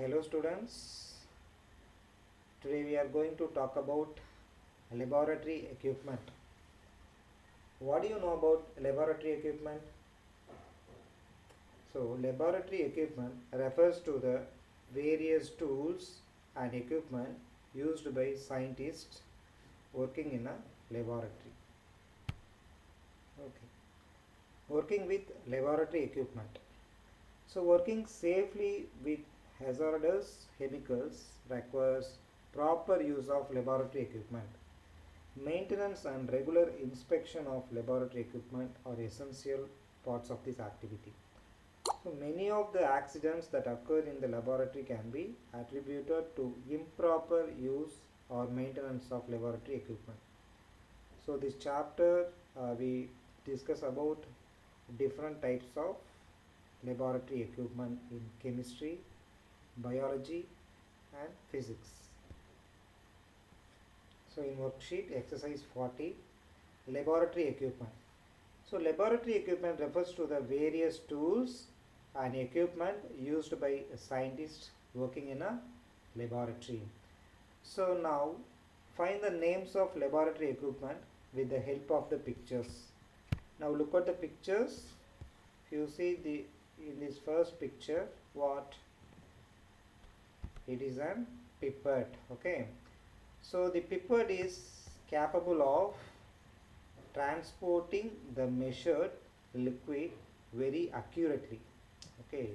Hello students, today we are going to talk about laboratory equipment. What do you know about laboratory equipment? So laboratory equipment refers to the various tools and equipment used by scientists working in a laboratory. Okay. Working with laboratory equipment. So working safely with hazardous chemicals requires proper use of laboratory equipment. Maintenance and regular inspection of laboratory equipment are essential parts of this activity. So many of the accidents that occur in the laboratory can be attributed to improper use or maintenance of laboratory equipment. So this chapter we discuss about different types of laboratory equipment in chemistry, biology and physics. So in worksheet exercise 40, laboratory equipment. So laboratory equipment refers to the various tools and equipment used by scientists working in a laboratory. So now find the names of laboratory equipment with the help of the pictures. Now look at the pictures. If you see in this first picture, what it is an pipette. Okay, so the pipette is capable of transporting the measured liquid very accurately. Okay,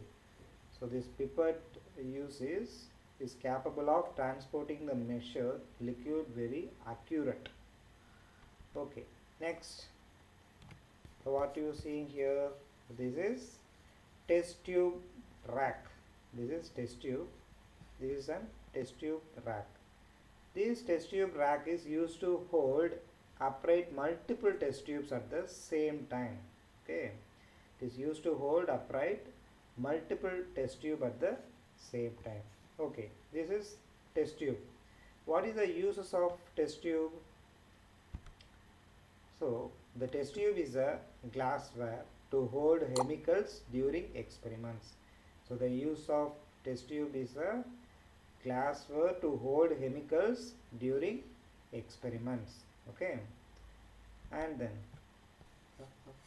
so this pipette is capable of transporting the measured liquid very accurate. Okay, next, so what you seeing here, this is test tube rack. This is test tube. This is a test tube rack. This test tube rack is used to hold upright multiple test tubes at the same time. Okay, it is used to hold upright multiple test tube at the same time. Okay, this is test tube. What is the uses of test tube? So the test tube is a glassware to hold chemicals during experiments. So the use of test tube is a glassware to hold chemicals during experiments. Okay, and then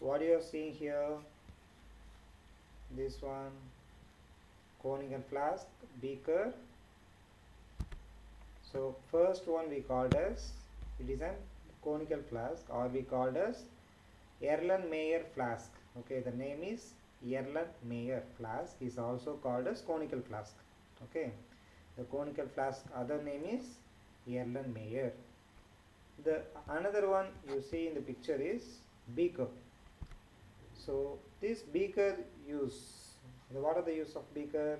what you are seeing here, this one, conical flask, beaker. So first one we called as, it is a conical flask, or we called as Erlenmeyer flask. Okay, the name is Erlenmeyer flask, is also called as conical flask. Okay, the conical flask other name is Erlenmeyer. The another one you see in the picture is beaker. So this beaker what are the use of beaker?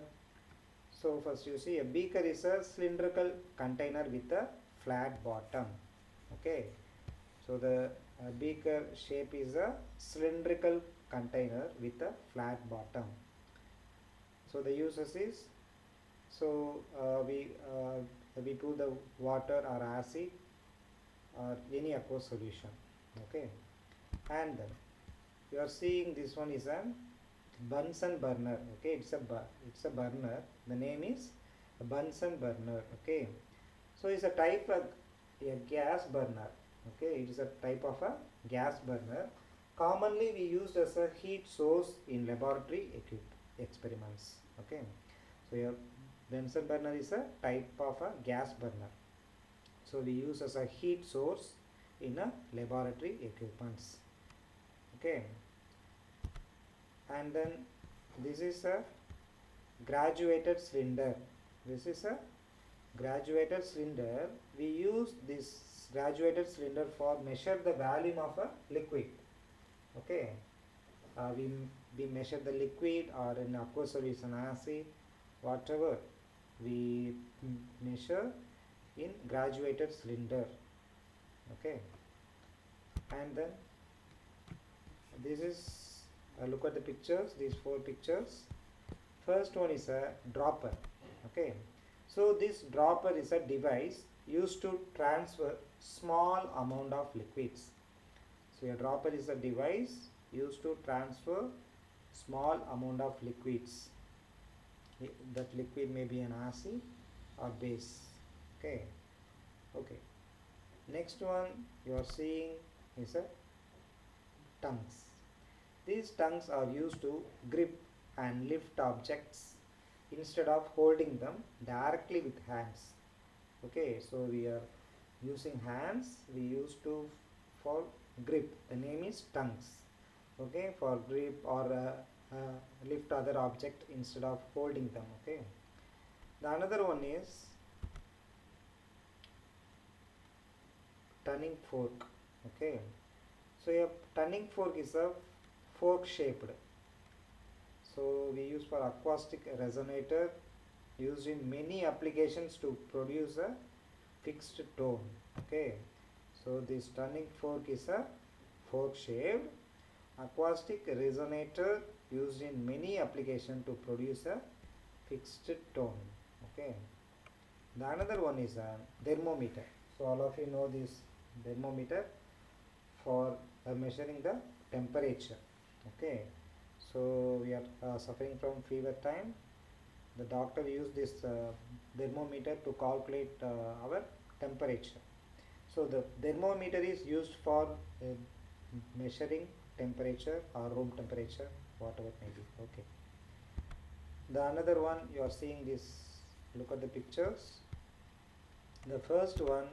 So first you see a beaker is a cylindrical container with a flat bottom. Okay, so the beaker shape is a cylindrical container with a flat bottom. So the uses is, so we put the water or acid or any aqueous solution. Okay, and then you are seeing this one is a Bunsen burner. Okay, it's a burner. The name is Bunsen burner. Okay, so it's a type of a gas burner. Okay, it is a type of a gas burner. Commonly we used as a heat source in laboratory experiments. Okay, so your Bunsen burner is a type of a gas burner. So we use as a heat source in a laboratory equipments. Okay, and then this is a graduated cylinder. This is a graduated cylinder. We use this graduated cylinder for measure the volume of a liquid. Okay, we measure the liquid or in aqueous solution, acid, whatever we measure in graduated cylinder. Okay, and then this is, look at the pictures, these four pictures. First one is a dropper. Okay, so this dropper is a device used to transfer small amount of liquids. So a dropper is a device used to transfer small amount of liquids. that liquid may be an acid or base. Okay. Okay. Next one you are seeing is a tongues. These tongues are used to grip and lift objects instead of holding them directly with hands. Okay, so we are using hands, we used to for grip. The name is tongues. Okay, for grip or lift other object instead of holding them. Okay, the another one is turning fork. Okay, so a turning fork is a fork shaped. So we use for acoustic resonator, used in many applications to produce a fixed tone. Okay, so this turning fork is a fork shaped acoustic resonator used in many applications to produce a fixed tone. Okay, the another one is a thermometer. So all of you know this thermometer for measuring the temperature. Okay, so we are suffering from fever time. The doctor used this thermometer to calculate our temperature. So the thermometer is used for measuring temperature or room temperature, whatever it may be. Okay, the another one you are seeing this, look at the pictures. The first one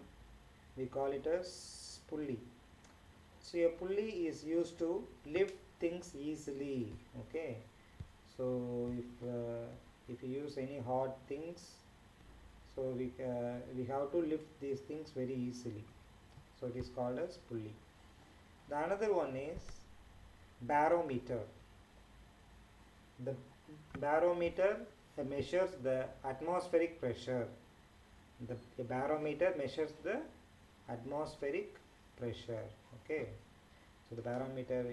we call it as pulley. So a pulley is used to lift things easily. Okay, so if you use any hard things, so we have to lift these things very easily, so it is called as pulley. The another one is barometer. The barometer measures the atmospheric pressure. The barometer measures the atmospheric pressure. Okay, so the barometer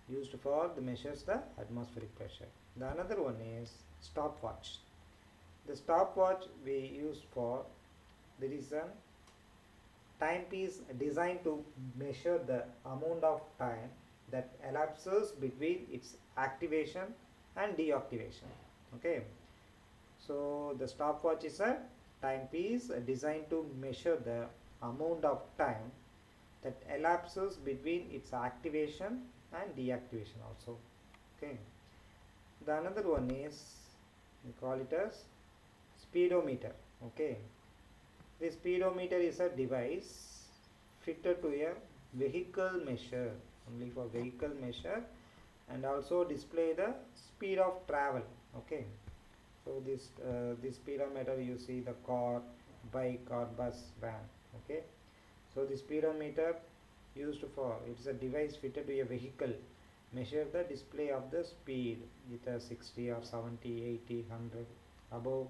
used for the measures the atmospheric pressure. The another one is stopwatch. The stopwatch we use for, there is a timepiece designed to measure the amount of time that elapses between its activation and deactivation. Okay, so the stopwatch is a timepiece designed to measure the amount of time that elapses between its activation and deactivation also. Okay, the another one is, we call it as speedometer. Okay, the speedometer is a device fitted to a vehicle measure, only for vehicle measure, and also display the speed of travel. Okay, so this speedometer you see the car, bike or bus, van. Okay, so the speedometer used for, it's a device fitted to a vehicle, measure the display of the speed with a 60 or 70, 80, 100, above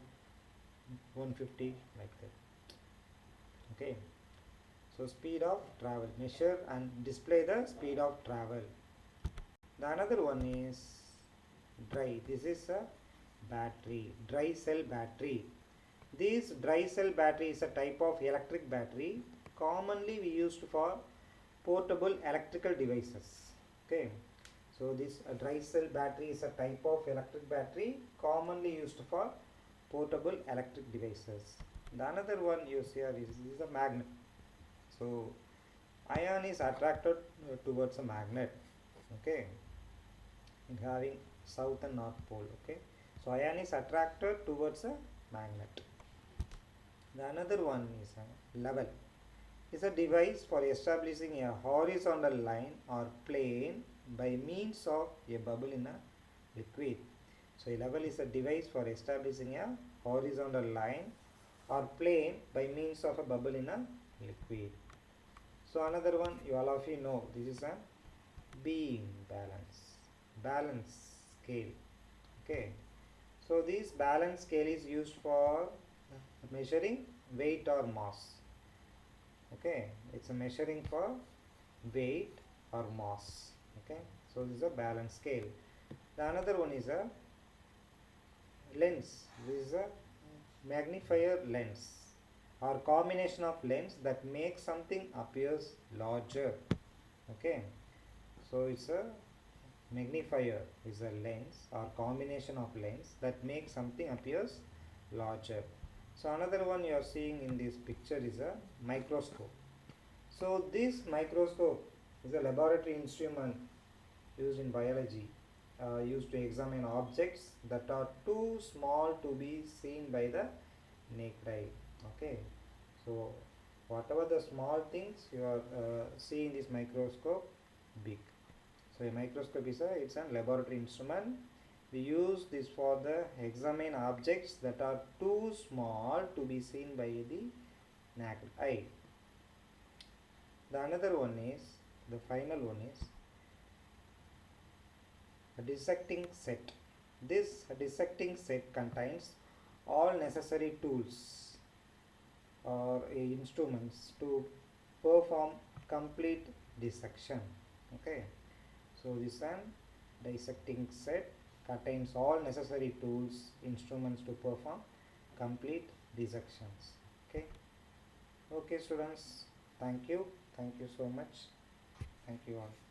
150, like that. Okay, so speed of travel, measure and display the speed of travel. The another one is dry. This is a battery, dry cell battery. This dry cell battery is a type of electric battery commonly we used for portable electrical devices. Okay, so this dry cell battery is a type of electric battery commonly used for portable electric devices. The another one you see here is a magnet. So ion is attracted towards a magnet. Okay, in having south and north pole. Okay, so ion is attracted towards a magnet. The another one is a level. Is a device for establishing a horizontal line or plane by means of a bubble in a liquid. So a level is a device for establishing a horizontal line or plane by means of a bubble in a liquid. So another one you all of you know, this is a being balance scale. Okay, so this balance scale is used for measuring weight or mass. Okay, it's a measuring for weight or mass. Okay, so this is a balance scale. The another one is a lens. This is a magnifier lens or combination of lens that makes something appears larger. Okay, so it's a magnifier is a lens or combination of lens that makes something appears larger. So another one you are seeing in this picture is a microscope. So this microscope is a laboratory instrument used in biology, used to examine objects that are too small to be seen by the naked eye. Okay, so whatever the small things you are seeing this microscope big. So a microscope is it's a laboratory instrument. We use this for the examine objects that are too small to be seen by the naked eye. The another one is, the final one is a dissecting set. This dissecting set contains all necessary tools or instruments to perform complete dissection. Okay, so this one dissecting set contains all necessary tools, instruments to perform complete dissections. Okay, okay students, thank you so much, thank you all.